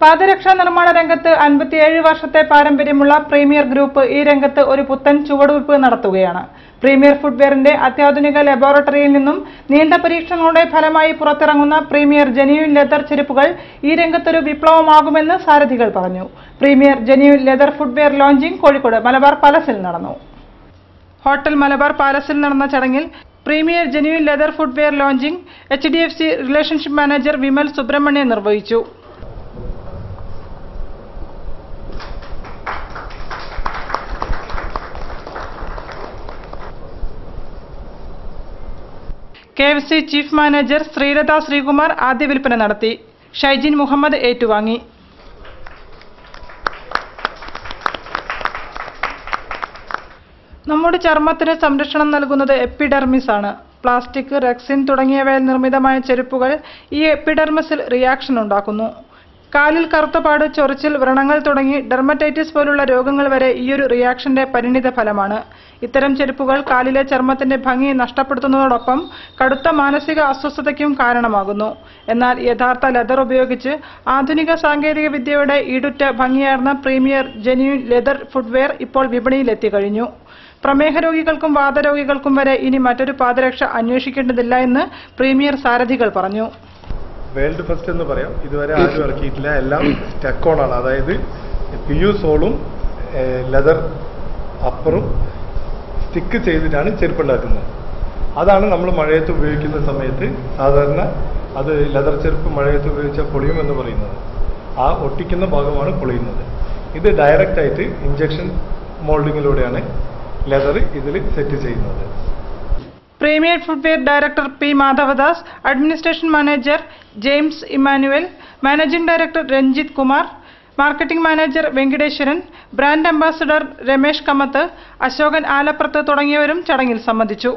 പാദരക്ഷാ നിർമ്മാണ രംഗത്ത് 57 വർഷത്തെ പാരമ്പര്യമുള്ള പ്രീമിയർ ഗ്രൂപ്പ് ഈ രംഗത്ത് ഒരു പുത്തൻ ചുവടുവയ്പ് നടത്തുകയാണ്. പ്രീമിയർ ഫുട്വെയറിന്റെ അത്യാധുനിക ലബോറട്ടറിയിൽ നിന്നും നീണ്ട പരീക്ഷണങ്ങളുടെ ഫലമായി പുറത്തിറങ്ങുന്ന പ്രീമിയർ ജെന്യുവിൻ ലെതർ ചെരുപ്പുകൾ ഈ രംഗത്തൊരു വിപ്ലവമാകുമെന്ന് സാരഥികൾ പറഞ്ഞു. Premier genuine leather footwear launching Kozhikode Malabar പാലസിൽ നടന്നു. ഹോട്ടൽ മലബാർ പാലസിൽ നടന്ന ചടങ്ങിൽ premier genuine leather footwear launching HDFC relationship manager Vimal Subramanian നിർവഹിച്ചു. KFC chief manager Sreelatha Sreekumar ആദ്യ വിൽപ്പന നടത്തി. ഷൈജിൻ മുഹമ്മദ് ഏറ്റുവാങ്ങി. നമ്മുടെ ചർമ്മത്തിന് സംരക്ഷണം നൽകുന്നത് എപ്പിഡെർമിസ് ആണ്. പ്ലാസ്റ്റിക്, റെക്സിൻ തുടങ്ങിയവയിൽ നിർമ്മിതമായ ചെരുപ്പുകൾ ഈ എപ്പിഡെർമിസിൽ റിയാക്ഷൻ ഉണ്ടാക്കുന്നു. കാലിൽ കറുത്തപാട്, ചൊറിച്ചിൽ, വ്രണങ്ങൾ തുടങ്ങി ഡെർമറ്റൈറ്റിസ് പോലുള്ള രോഗങ്ങൾ വരെ ഈയൊരു റിയാക്ഷന്റെ പരിണിത ഫലമാണ്. ഇത്തരം ചെരുപ്പുകൾ കാലിലെ ചർമ്മത്തിന്റെ ഭംഗി നഷ്ടപ്പെടുത്തുന്നതോടൊപ്പം കടുത്ത മാനസിക അസ്വസ്ഥതയ്ക്കും കാരണമാകുന്നു. എന്നാൽ യഥാർത്ഥ ലെതർ ഉപയോഗിച്ച് ആധുനിക സാങ്കേതിക വിദ്യയുടെ ഈടുറ്റ ഭംഗിയാർന്ന പ്രീമിയർ ജെന്യുവിൻ ലെതർ ഫുട്വെയർ ഇപ്പോൾ വിപണിയിലെത്തിക്കഴിഞ്ഞു. പ്രമേഹ രോഗികൾക്കും വാതരോഗികൾക്കും വരെ ഇനി മറ്റൊരു പാദരക്ഷ അന്വേഷിക്കേണ്ടതില്ല എന്ന് പ്രീമിയർ സാരഥികൾ പറഞ്ഞു. വേൾഡ് ഫസ്റ്റ് എന്ന് പറയാം. ഇതുവരെ ആരും ഇറക്കിയിട്ടില്ല. എല്ലാം ടെക്കോണാണ്. അതായത് PU സോളും ലെതർ അപ്പറും സ്റ്റിക്ക് ചെയ്തിട്ടാണ് ചെരുപ്പുണ്ടാക്കുന്നത്. അതാണ് നമ്മൾ മഴയത്ത് ഉപയോഗിക്കുന്ന സമയത്ത് സാധാരണ അത് ലെതർ ചെരുപ്പ് മഴയത്ത് ഉപയോഗിച്ചാൽ പൊളിയുമെന്ന് പറയുന്നത്. ആ ഒട്ടിക്കുന്ന ഭാഗമാണ് പൊളിയുന്നത്. ഇത് ഡയറക്റ്റ് ആയിട്ട് ഇഞ്ചക്ഷൻ മോൾഡിങ്ങിലൂടെയാണ് ലെതർ ഇതിൽ സെറ്റ് ചെയ്യുന്നത്. Premier footwear director P. Madhavadas, administration manager James Immanuel, managing director Ranjith Kumar, marketing manager Venkiteswaran, brand ambassador Ramesh Kammath, Ashokan Alappurath തുടങ്ങിയവരും ചടങ്ങിൽ സംബന്ധിച്ചു.